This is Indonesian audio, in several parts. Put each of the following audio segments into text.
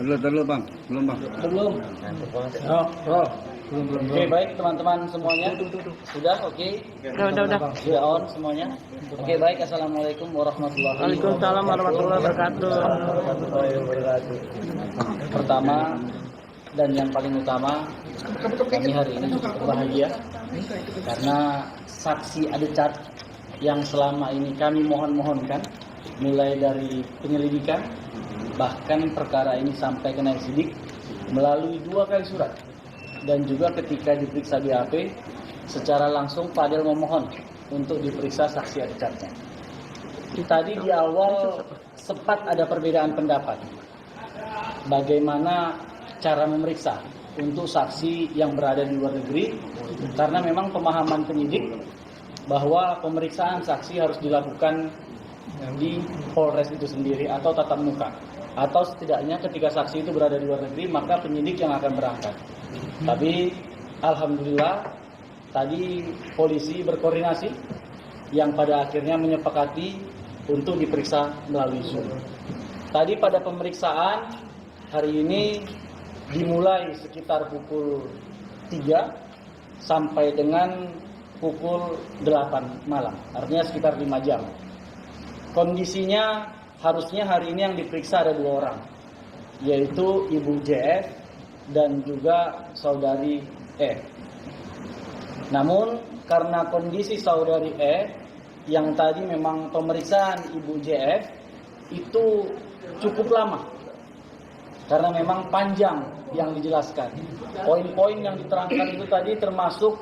Dulu bang, belum bang. Belum. Oh. Belum. Oke, baik teman-teman semuanya. Sudah, oke. Udah. Sudah on semuanya. Oke, baik. Assalamualaikum warahmatullahi wabarakatuh. Waalaikumsalam warahmatullahi wabarakatuh. Pertama dan yang paling utama, kami hari ini cukup bahagia karena saksi adecat yang selama ini kami mohon-mohonkan, mulai dari penyelidikan, bahkan perkara ini sampai ke naik sidik melalui 2 kali surat, dan juga ketika diperiksa di HP secara langsung Fadel memohon untuk diperiksa saksi adecatnya. Tadi di awal sempat ada perbedaan pendapat bagaimana cara memeriksa untuk saksi yang berada di luar negeri, karena memang pemahaman penyidik bahwa pemeriksaan saksi harus dilakukan di Polres itu sendiri atau tatap muka, atau setidaknya ketika saksi itu berada di luar negeri maka penyidik yang akan berangkat. Tapi alhamdulillah tadi polisi berkoordinasi yang pada akhirnya menyepakati untuk diperiksa melalui Zoom. Tadi pada pemeriksaan hari ini dimulai sekitar pukul 3 sampai dengan pukul 8 malam, artinya sekitar 5 jam. Kondisinya harusnya hari ini yang diperiksa ada 2 orang, yaitu Ibu JF dan juga Saudari E. Namun karena kondisi Saudari E yang tadi memang pemeriksaan Ibu JF itu cukup lama, karena memang panjang yang dijelaskan. Poin-poin yang diterangkan itu tadi termasuk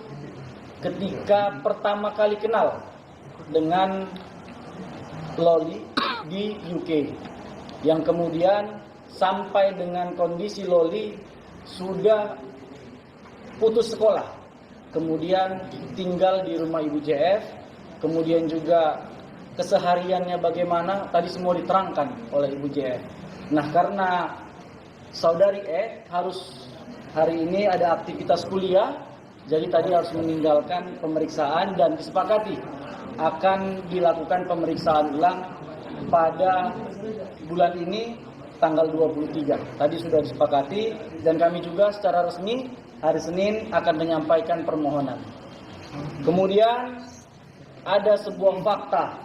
ketika pertama kali kenal dengan Loli di UK, yang kemudian sampai dengan kondisi Loli sudah putus sekolah, kemudian tinggal di rumah Ibu JF, kemudian juga kesehariannya bagaimana, tadi semua diterangkan oleh Ibu JF. Nah, karena Saudari E harus hari ini ada aktivitas kuliah, jadi tadi harus meninggalkan pemeriksaan dan disepakati akan dilakukan pemeriksaan ulang pada bulan ini tanggal 23. Tadi sudah disepakati dan kami juga secara resmi hari Senin akan menyampaikan permohonan. Kemudian ada sebuah fakta,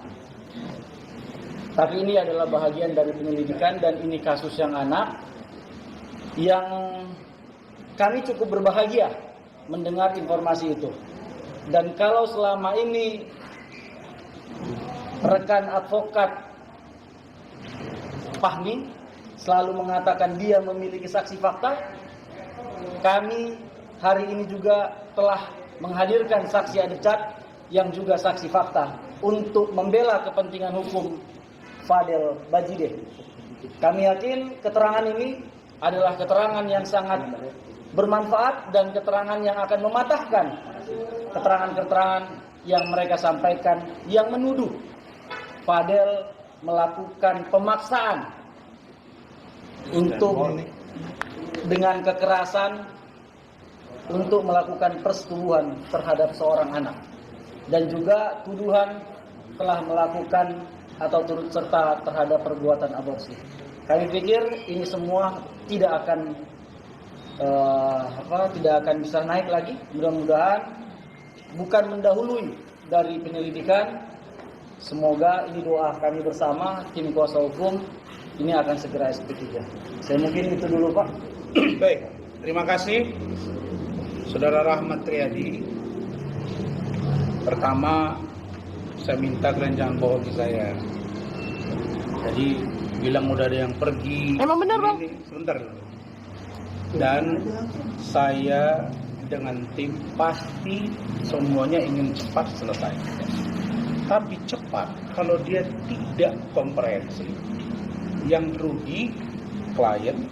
tapi ini adalah bahagian dari penyelidikan dan ini kasus yang anak, yang kami cukup berbahagia mendengar informasi itu. Dan kalau selama ini rekan advokat Fahmi selalu mengatakan dia memiliki saksi fakta, kami hari ini juga telah menghadirkan saksi adecat yang juga saksi fakta untuk membela kepentingan hukum Fadel Bajideh. Kami yakin keterangan ini adalah keterangan yang sangat bermanfaat dan keterangan yang akan mematahkan keterangan-keterangan yang mereka sampaikan yang menuduh Fadel melakukan pemaksaan untuk dengan kekerasan untuk melakukan persetubuhan terhadap seorang anak, dan juga tuduhan telah melakukan atau turut serta terhadap perbuatan aborsi. Kami pikir ini semua tidak akan bisa naik lagi. Mudah-mudahan bukan mendahului dari penyelidikan. Semoga ini doa kami bersama tim kuasa hukum ini akan segera SP3. Saya mungkin itu dulu, Pak. Baik, terima kasih Saudara Rahmat Riyadi. Pertama, saya minta kalian jangan bohongi saya. Jadi bilang udah ada yang pergi. Emang benar, Bang? Sebentar. Dan saya dengan tim pasti semuanya ingin cepat selesai. Tapi cepat kalau dia tidak komprehensif, yang rugi klien,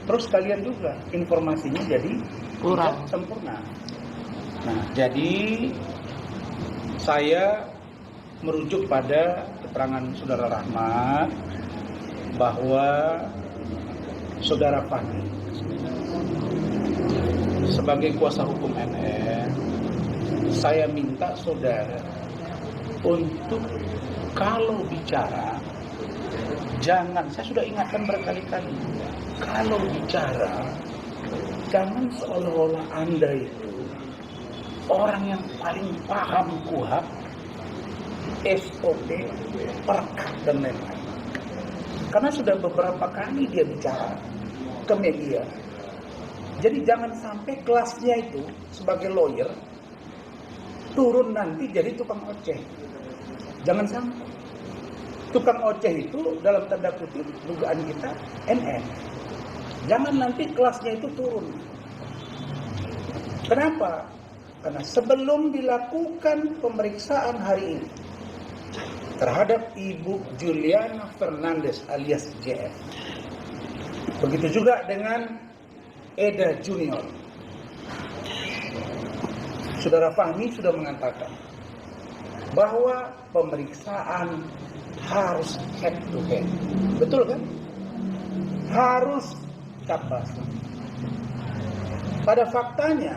terus kalian juga informasinya jadi kurang tidak sempurna. Nah, jadi saya merujuk pada keterangan Saudara Rahmat bahwa Saudara Fahmi sebagai kuasa hukum NN, saya minta saudara untuk kalau bicara jangan, saya sudah ingatkan berkali-kali, kalau bicara, jangan seolah-olah Anda itu orang yang paling paham KUHP, SOP, perkap dan lain-lain. Karena sudah beberapa kali dia bicara ke media. Jadi jangan sampai kelasnya itu sebagai lawyer turun nanti jadi tukang oceh. Jangan sampai. Tukang oceh itu dalam tanda kutip dugaan kita NN. Jangan nanti kelasnya itu turun. Kenapa? Karena sebelum dilakukan pemeriksaan hari ini terhadap Ibu Juliana Fernandez alias JF, begitu juga dengan Eda Junior, Saudara Fahmi sudah mengatakan bahwa pemeriksaan harus head to head. Betul kan? Harus caplas. Pada faktanya,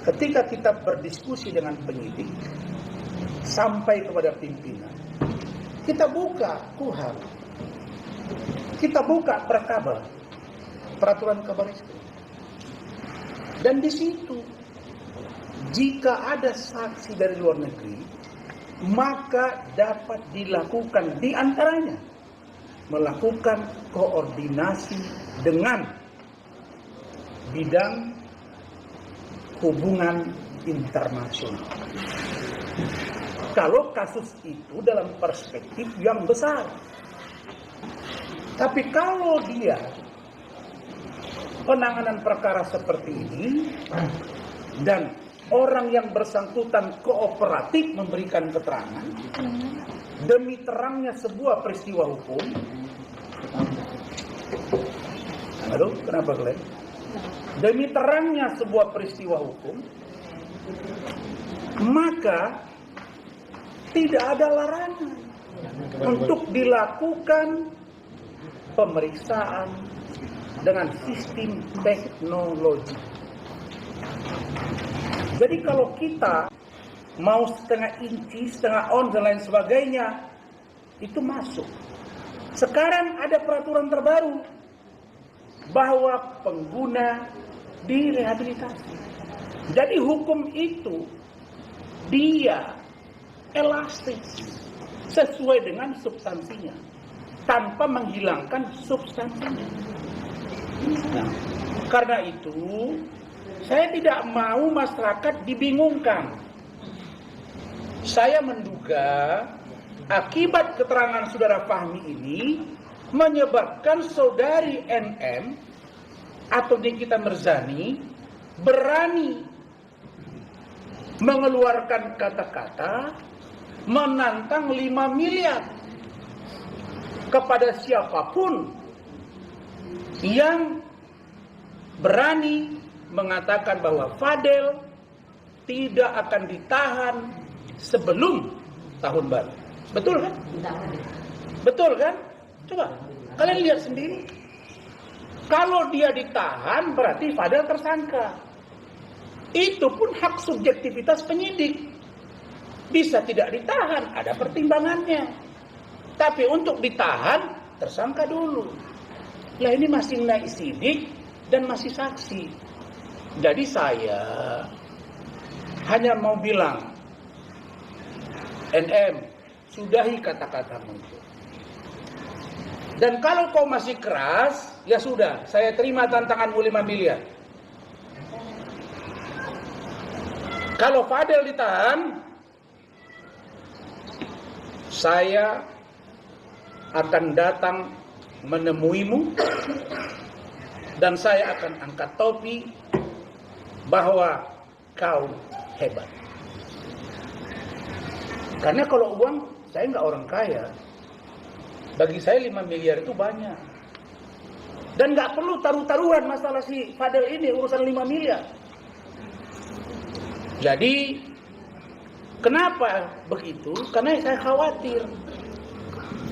ketika kita berdiskusi dengan penyidik sampai kepada pimpinan, kita buka KUHP, kita buka perkaba, peraturan kabar reskrim, dan di situ jika ada saksi dari luar negeri, maka dapat dilakukan di antaranya melakukan koordinasi dengan bidang hubungan internasional. Kalau kasus itu dalam perspektif yang besar. Tapi kalau dia penanganan perkara seperti ini dan orang yang bersangkutan kooperatif memberikan keterangan demi terangnya sebuah peristiwa hukum. Halo, kenapa Glenn? Demi terangnya sebuah peristiwa hukum, maka tidak ada larangan untuk dilakukan pemeriksaan dengan sistem teknologi. Jadi kalau kita mau setengah inci, setengah on dan lain sebagainya, itu masuk. Sekarang ada peraturan terbaru bahwa pengguna direhabilitasi. Jadi hukum itu dia elastis sesuai dengan substansinya tanpa menghilangkan substansinya. Nah, karena itu saya tidak mau masyarakat dibingungkan. Saya menduga akibat keterangan Saudara Fahmi ini menyebabkan Saudari NM atau Nikita Mirzani berani mengeluarkan kata-kata menantang 5 miliar kepada siapapun yang berani mengatakan bahwa Fadel tidak akan ditahan sebelum tahun baru. Betul kan? Betul kan? Coba kalian lihat sendiri. Kalau dia ditahan berarti Fadel tersangka. Itu pun hak subjektivitas penyidik. Bisa tidak ditahan, ada pertimbangannya. Tapi untuk ditahan, tersangka dulu. Lah ini masih naik sidik dan masih saksi. Jadi saya hanya mau bilang, NM, sudahi kata-katamu itu. Dan kalau kau masih keras, ya sudah, saya terima tantanganmu 5 miliar. Kalau Fadel ditahan, saya akan datang menemuimu dan saya akan angkat topi bahwa kau hebat. Karena kalau uang, saya nggak orang kaya. Bagi saya 5 miliar itu banyak. Dan nggak perlu taruh-taruhan masalah si Fadel ini, urusan 5 miliar. Jadi, kenapa begitu? Karena saya khawatir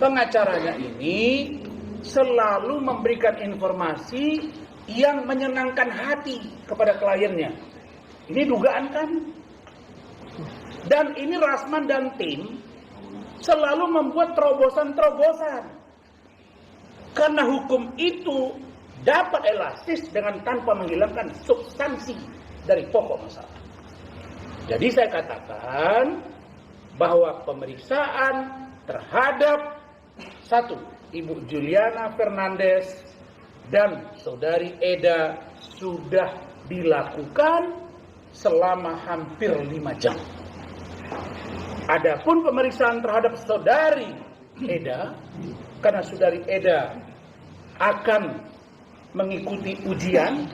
pengacaranya ini selalu memberikan informasi yang menyenangkan hati kepada kliennya. Ini dugaan kan? Dan ini Rasman dan tim selalu membuat terobosan-terobosan Karena hukum itu dapat elastis dengan tanpa menghilangkan substansi dari pokok masalah. Jadi saya katakan bahwa pemeriksaan terhadap satu, Ibu Juliana Fernandes dan Saudari Eda sudah dilakukan selama hampir 5 jam. Adapun pemeriksaan terhadap Saudari Eda, karena Saudari Eda akan mengikuti ujian,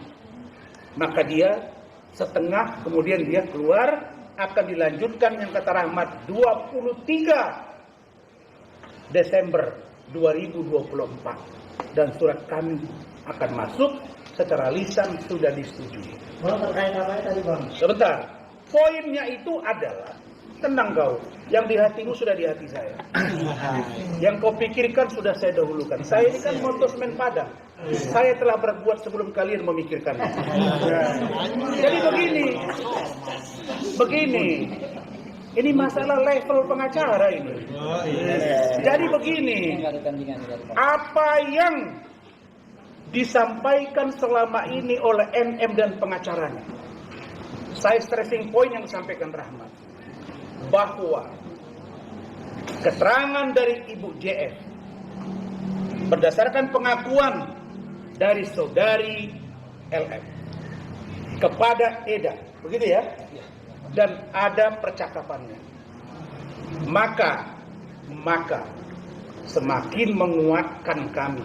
maka dia setengah, kemudian dia keluar, akan dilanjutkan yang kata Rahmat 23 Desember 2024, dan surat kami akan masuk secara lisan sudah disetujui. Terkait apa tadi Bang? Sebentar, poinnya itu adalah, tenang kau, yang di hatimu sudah di hati saya. Yang kau pikirkan sudah saya dahulukan. Saya ini kan motosmen Padang. Saya telah berbuat sebelum kalian memikirkannya. Jadi begini, ini masalah level pengacara ini. Jadi begini, apa yang disampaikan selama ini oleh NM dan pengacaranya, saya stressing point yang disampaikan Rahmat, bahwa keterangan dari Ibu JF berdasarkan pengakuan dari Saudari LM kepada Eda, begitu ya, dan ada percakapannya, maka semakin menguatkan kami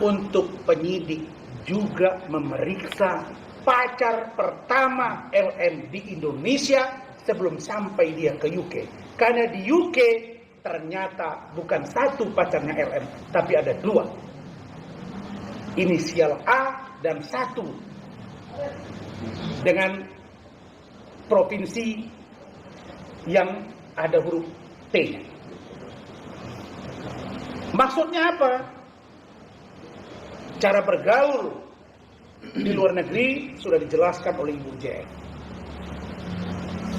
untuk penyidik juga memeriksa pacar pertama LM di Indonesia sebelum sampai dia ke UK. Karena di UK ternyata bukan satu pacarnya LM, tapi ada 2. Inisial A dan 1 dengan provinsi yang ada huruf T. Maksudnya apa? Cara bergaul di luar negeri sudah dijelaskan oleh Ibu JF.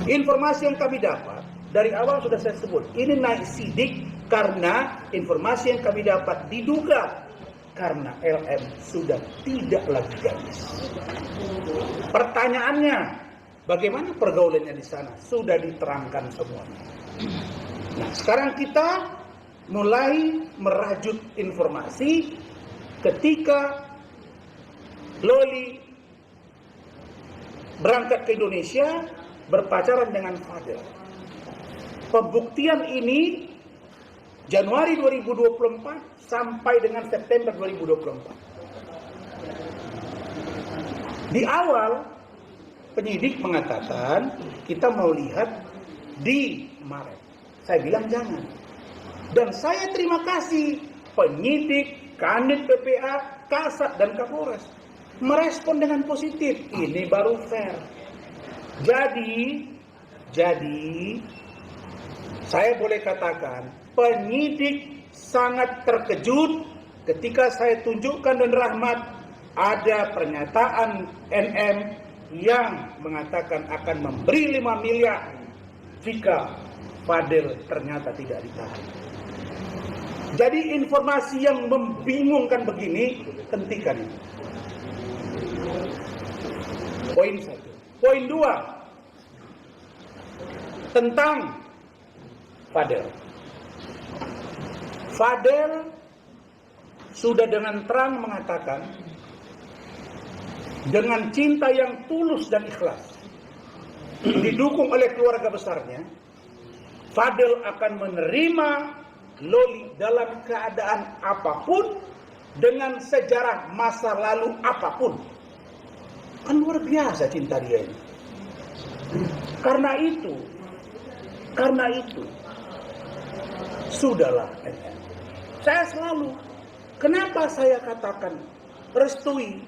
Informasi yang kami dapat dari awal sudah saya sebut, ini naik sidik karena informasi yang kami dapat diduga karena LM sudah tidak lagi gadis. Pertanyaannya, bagaimana pergaulannya di sana? Sudah diterangkan semuanya. Nah, sekarang kita mulai merajut informasi ketika Loli berangkat ke Indonesia berpacaran dengan Fadel. Pembuktian ini Januari 2024 sampai dengan September 2024. Di awal penyidik mengatakan kita mau lihat di Maret. Saya bilang jangan. Dan saya terima kasih penyidik, Kanit PPA, Kasat dan Kapolres merespon dengan positif. Ini baru fair. Jadi saya boleh katakan penyidik sangat terkejut ketika saya tunjukkan dan Rahmat ada pernyataan NM yang mengatakan akan memberi 5 miliar jika Fadel ternyata tidak ditahan. Jadi informasi yang membingungkan begini, hentikan. Poin 1. Poin 2 tentang Fadel. Fadel sudah dengan terang mengatakan dengan cinta yang tulus dan ikhlas didukung oleh keluarga besarnya, Fadel akan menerima Loli dalam keadaan apapun dengan sejarah masa lalu apapun. Kan luar biasa cinta dia ini. Karena itu sudahlah. Saya selalu, kenapa saya katakan restui?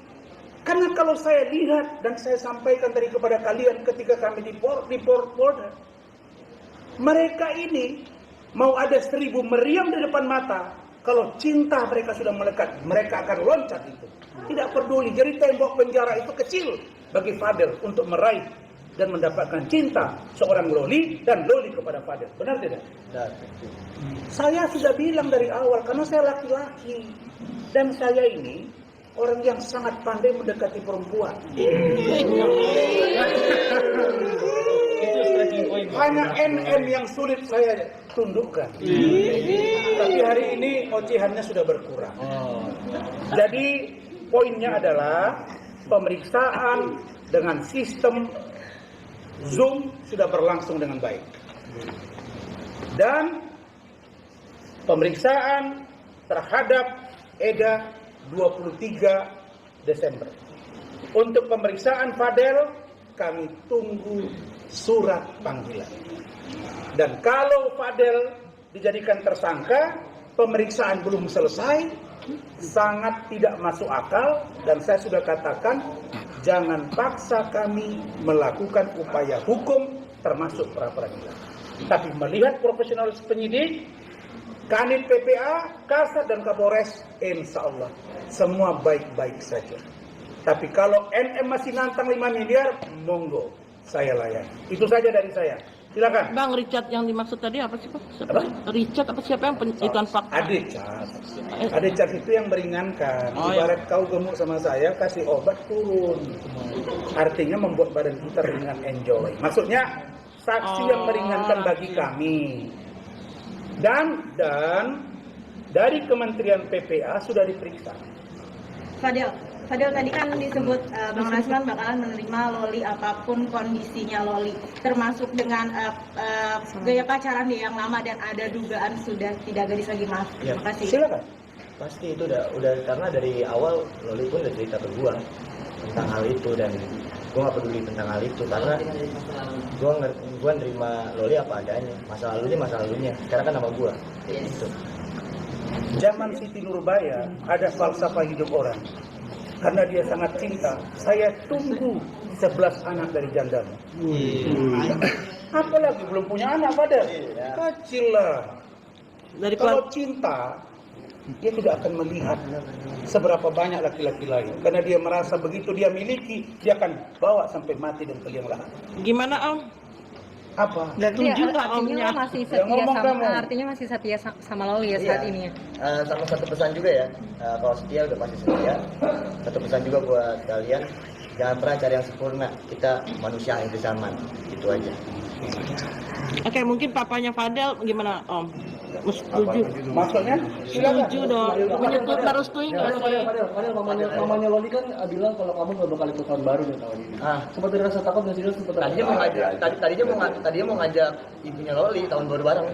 Karena kalau saya lihat dan saya sampaikan tadi kepada kalian ketika kami di Polda, mereka ini mau ada 1000 meriam di depan mata. Kalau cinta mereka sudah melekat, mereka akan loncat itu. Tidak peduli. Jadi tembok penjara itu kecil bagi Fadel untuk meraih dan mendapatkan cinta seorang Loli dan Loli kepada Fadel. Benar tidak? Saya sudah bilang dari awal, karena saya laki-laki dan saya ini orang yang sangat pandai mendekati perempuan. Itu striking point. Hanya NM yang sulit saya tundukkan. Tapi hari ini ocehannya sudah berkurang. Jadi poinnya adalah pemeriksaan dengan sistem Zoom sudah berlangsung dengan baik. Dan pemeriksaan terhadap Eda 23 Desember. Untuk pemeriksaan Fadel kami tunggu surat panggilan. Dan kalau Fadel dijadikan tersangka, pemeriksaan belum selesai, sangat tidak masuk akal, dan saya sudah katakan jangan paksa kami melakukan upaya hukum termasuk pra peradilan. Tapi melihat profesionalis penyidik, Kanit PPA, Kasat dan Kapolres, insya Allah semua baik-baik saja. Tapi kalau NM masih nantang 5 miliar, monggo saya layani. Itu saja dari saya. Silakan. Bang, Richard yang dimaksud tadi apa sih, Pak? Siapa Apa? sih? Richard apa siapa yang penelitian fakta? Adik cat itu yang meringankan. Ibarat kau gemuk sama saya, kasih obat turun. Artinya membuat badan kita ringan, enjoy. Maksudnya saksi yang meringankan bagi kami. Dan dari Kementerian PPA sudah diperiksa. Fadel tadi kan disebut Bang Rasman bakalan menerima Loli apapun kondisinya Loli, termasuk dengan gaya pacaran dia yang lama dan ada dugaan sudah tidak gadis lagi, maaf. Ya. Terima kasih. Silakan. Pasti itu udah karena dari awal Loli pun udah cerita ke gua tentang hal itu, dan gua nggak peduli tentang hal itu karena gua nerima Loli apa adanya. Masa lalunya sekarang kan nama gua. Gitu. Zaman Siti Nurbaya ada falsafah hidup orang. Karena dia sangat cinta, saya tunggu 11 anak dari jandanya. Apalagi belum punya anak, Fadel. Kecil lah. Dari Kalau cinta, dia tidak akan melihat seberapa banyak laki-laki lain. Karena dia merasa begitu dia miliki, dia akan bawa sampai mati dan ke liang lahat. gimana, Om? Apa? Berarti Setuju nggak artinya omnya? lo masih Yang setia ngomong sama kamu. artinya masih setia sama Loli ya saat Iya. ini ya. Sama satu pesan juga ya, kalau setia udah pasti setia. Satu pesan juga buat kalian, jangan pernah cari yang sempurna. Kita manusia yang bersamaan, itu aja. Oke, mungkin papanya Fadel gimana, Om? Setuju? Maksudnya? Silakan. Setuju dong. Menyetujui merestui nggak sih? Padahal mamanya Loli kan bilang kalau kamu nggak bakal ikut tahun baru nih tahun ini. Sempat ada rasa takut nggak sih? Tadinya mau ngajak ibunya Loli tahun baru bareng.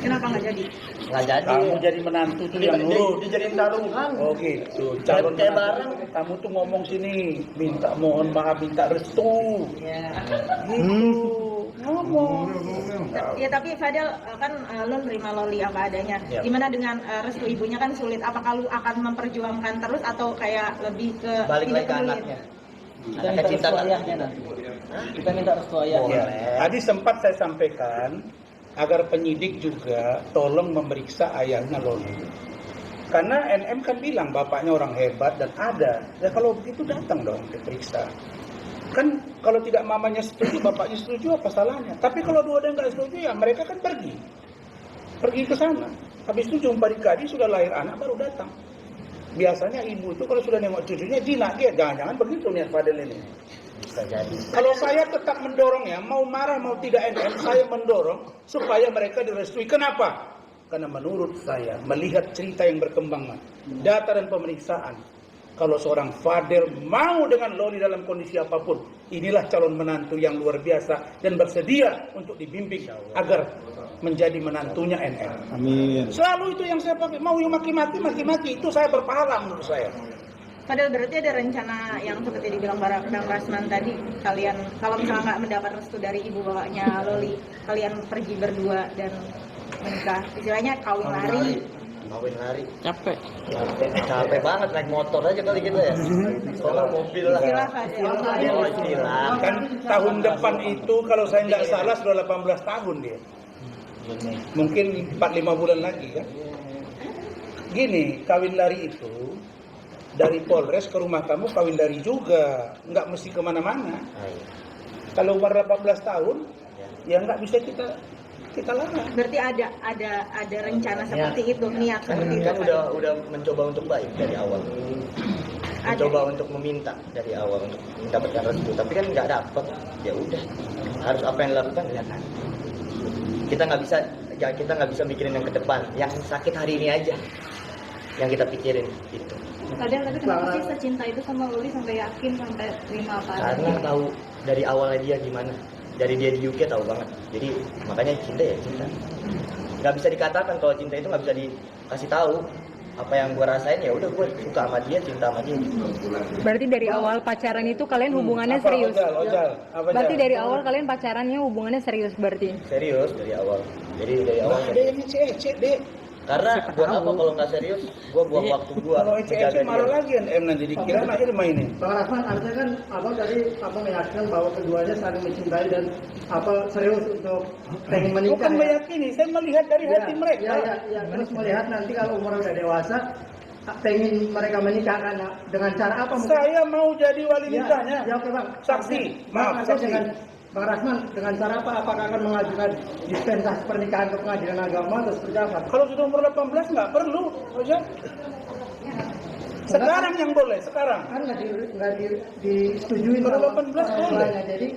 Kenapa nggak jadi? Nggak jadi. Kamu jadi menantu tuh yang nurut. Dijadiin taruhan. Oh gitu. Calon Kayak menantu. bareng. Kamu tuh ngomong sini, minta mohon maaf, minta restu. Gitu. Ngomong. Ya tapi Fadel kan lu nerima Loli apa adanya. Ya. Gimana dengan restu ibunya kan sulit. Apakah lu akan memperjuangkan terus atau kayak lebih ke Balik lagi tidak ke peduli? anaknya. Kita Anaknya minta cinta restu kan? ayahnya nanti. Kita minta restu ayahnya. Ya. Tadi sempat saya sampaikan agar penyidik juga tolong memeriksa ayahnya Loli. Karena NM kan bilang bapaknya orang hebat dan ada. Ya kalau begitu datang dong diperiksa. Kan kalau tidak mamanya setuju, bapaknya setuju, apa salahnya? Tapi kalau dua-duanya nggak setuju, ya mereka kan pergi ke sana. Habis itu jumpa di Kadi, sudah lahir anak baru datang. Biasanya ibu itu kalau sudah nengok cucunya jinak dia, jangan-jangan begitu niat Fadel ini. Bisa jadi. Kalau saya tetap mendorong ya, mau marah mau tidak NM, saya mendorong supaya mereka direstui. Kenapa? Karena menurut saya, melihat cerita yang berkembang, data dan pemeriksaan, kalau seorang Fadel mau dengan Loli dalam kondisi apapun, inilah calon menantu yang luar biasa dan bersedia untuk dibimbing agar menjadi menantunya NM. Amin. Selalu itu yang saya pakai. Mau yang maki-maki, itu saya berpahala menurut saya. Fadel, berarti ada rencana yang seperti dibilang Bang Rasman tadi, kalian kalau misalnya nggak mendapat restu dari ibu bapaknya Loli, kalian pergi berdua dan menikah, istilahnya kawin lari. Kawin lari. Capek. Capek banget naik motor aja kali gitu ya. Soalnya mobil lah. Istilah Fadel. Oh, istilah. Kan tahun depan itu kalau saya nggak salah sudah 18 tahun dia. Mungkin 4-5 bulan lagi kan. Gini, kawin lari itu dari Polres ke rumah kamu kawin dari juga, nggak mesti kemana-mana. Iya. Kalau umur 18 tahun, ya nggak bisa kita larang. Berarti ada rencana seperti itu, niat Kan, seperti itu. kan udah mencoba untuk baik dari awal. Mencoba untuk meminta dari awal untuk mendapatkan restu, tapi kan nggak dapet. Ya udah, harus apa yang dilakukan dilakukan. Kita nggak bisa mikirin yang ke depan, yang sakit hari ini aja yang kita pikirin itu. Padahal tapi kenapa sih secinta itu sama Loli sampai yakin sampai terima apa Karena adanya? tahu dari awalnya dia gimana. Dari dia di UK tahu banget. Jadi makanya cinta ya cinta. Nggak bisa dikatakan kalau cinta itu nggak bisa dikasih tahu. Apa yang gue rasain ya udah gue suka sama dia, cinta sama dia. Berarti dari awal pacaran itu kalian hubungannya Apa, serius. Ojal? Apa, Berarti Jal? dari awal kalian pacarannya hubungannya serius berarti. Serius dari awal. Jadi dari awal Ada yang ecek deh. karena buat apa kalau nggak serius? Gue buang waktu gue. Kalau ecek malah lagi nanti dikira akhirnya mainin. Bang Rahman, artinya kan abang tadi meyakinkan bahwa keduanya saling mencintai dan serius untuk pengen menikah. Bukan ya? meyakini, saya melihat dari hati mereka. Ya. Terus melihat nanti kalau umur udah dewasa, pengen mereka menikah karena dengan cara apa? Saya mau jadi wali nikahnya. Ya oke bang. Saksi, maaf Artinya saksi. dengan Bang Rahman dengan cara apa? Apakah akan mengajukan dispensasi pernikahan ke pengadilan agama atau seperti apa? Kalau sudah umur 18 nggak perlu, Ojal. Sekarang yang boleh, sekarang. Kan nggak disetujui. Kalau 18 boleh. Jadi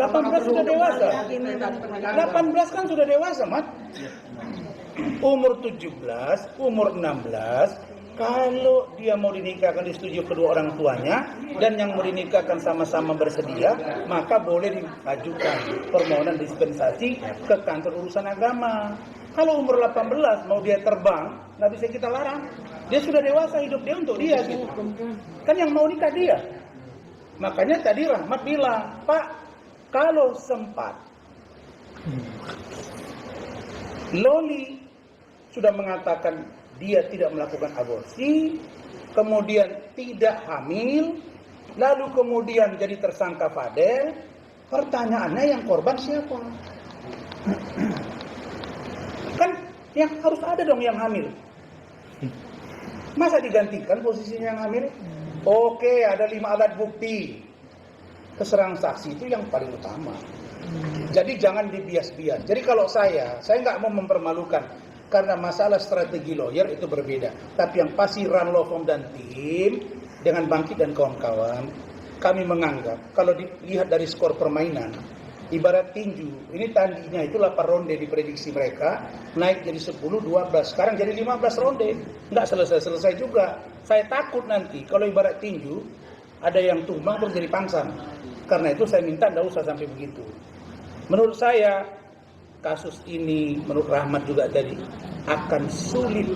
18 sudah dewasa. 18 kan sudah dewasa, Mat. Umur 17, umur 16, kalau dia mau dinikahkan disetujui kedua orang tuanya dan yang mau dinikahkan sama-sama bersedia, maka boleh diajukan permohonan dispensasi ke kantor urusan agama. Kalau umur 18 mau dia terbang, nggak bisa kita larang. Dia sudah dewasa, hidup dia untuk dia gitu. Kan yang mau nikah dia. Makanya tadi Rahmat bilang, Pak, kalau sempat Loli sudah mengatakan dia tidak melakukan aborsi, kemudian tidak hamil, lalu kemudian jadi tersangka Fadel, pertanyaannya yang korban siapa? Kan yang harus ada dong yang hamil. Masa digantikan posisinya yang hamil? Oke, ada 5 alat bukti. Keterangan saksi itu yang paling utama. Jadi jangan dibias-bias. Jadi kalau saya nggak mau mempermalukan. Karena masalah strategi lawyer itu berbeda. Tapi yang pasti Run Law Firm dan tim dengan Bangkit dan kawan-kawan, kami menganggap kalau dilihat dari skor permainan, ibarat tinju, ini tandingnya itu 8 ronde diprediksi mereka, naik jadi 10, 12, sekarang jadi 15 ronde. Nggak selesai-selesai juga. Saya takut nanti kalau ibarat tinju, ada yang tumbang terus jadi pangsan. Karena itu saya minta nggak usah sampai begitu. Menurut saya, kasus ini menurut Rahmat juga tadi akan sulit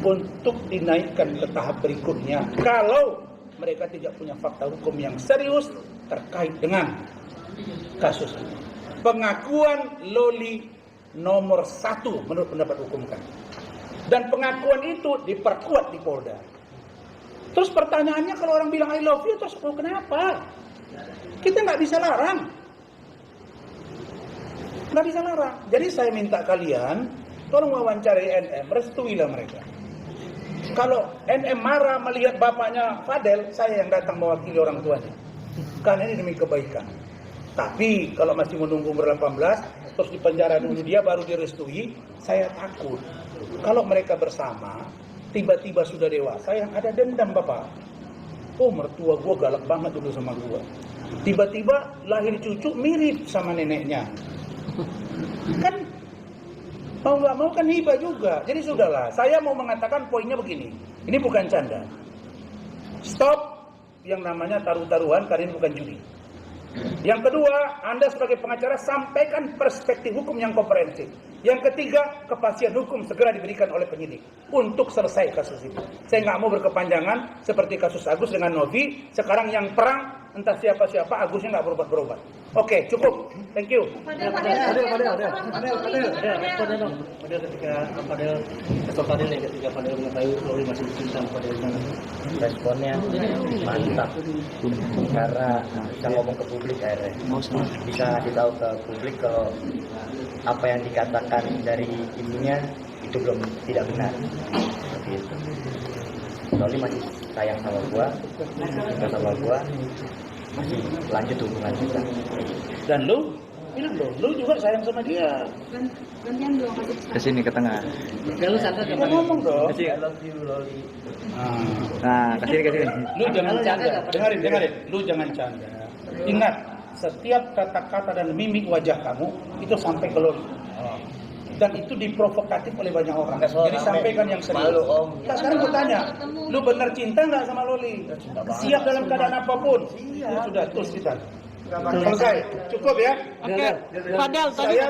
untuk dinaikkan ke tahap berikutnya kalau mereka tidak punya fakta hukum yang serius terkait dengan kasus ini. Pengakuan Loli nomor 1 menurut pendapat hukum kami. Dan pengakuan itu diperkuat di Polda. Terus pertanyaannya kalau orang bilang I love you, terus kenapa? Kita nggak bisa larang. Nggak bisa larang. Jadi saya minta kalian tolong wawancari NM, restuilah mereka. Kalau NM marah melihat bapaknya Fadel, saya yang datang mewakili orang tuanya. Karena ini demi kebaikan. Tapi kalau masih menunggu umur 18, terus dipenjara dulu dia baru direstui, saya takut. Kalau mereka bersama, tiba-tiba sudah dewasa, yang ada dendam bapak. Oh mertua gue galak banget dulu sama gue. Tiba-tiba lahir cucu mirip sama neneknya. Kan mau nggak mau kan hibah juga. Jadi sudahlah, saya mau mengatakan poinnya begini. Ini bukan canda. Stop yang namanya taruh-taruhan karena ini bukan judi. Yang kedua, Anda sebagai pengacara sampaikan perspektif hukum yang komprehensif. Yang ketiga, kepastian hukum segera diberikan oleh penyidik untuk selesai kasus ini. Saya nggak mau berkepanjangan seperti kasus Agus dengan Novi. Sekarang yang perang entah siapa-siapa, Agusnya nggak berobat-berobat. Oke, cukup. Thank you. Padahal ketika Padahal mengetahui Loli masih cinta pada sana. Responnya mantap karena bisa ngomong ke publik akhirnya, bisa ditahu ke publik kalau apa yang dikatakan dari ibunya itu belum tidak benar seperti itu. Loli masih sayang sama gua, suka sama gua, masih lanjut hubungan kita. Dan lu bilang dong, lu juga sayang sama dia. Gantian dong kasih Kesini ke tengah. Kalau sadar Lu ngomong dong. I love you Loli. Nah, Nah, kesini. lu jangan canda. Dengarin. Lu jangan canda. Ingat, setiap kata-kata dan mimik wajah kamu itu sampai ke Loli. Dan itu diprovokatif oleh banyak orang. Jadi sampaikan yang serius. Malu, Om. Nah, sekarang gue tanya, lu benar cinta nggak sama Loli? Siap dalam keadaan apapun? Sudah, terus kita. Selesai. Cukup ya? Oke, Fadel tadi Saya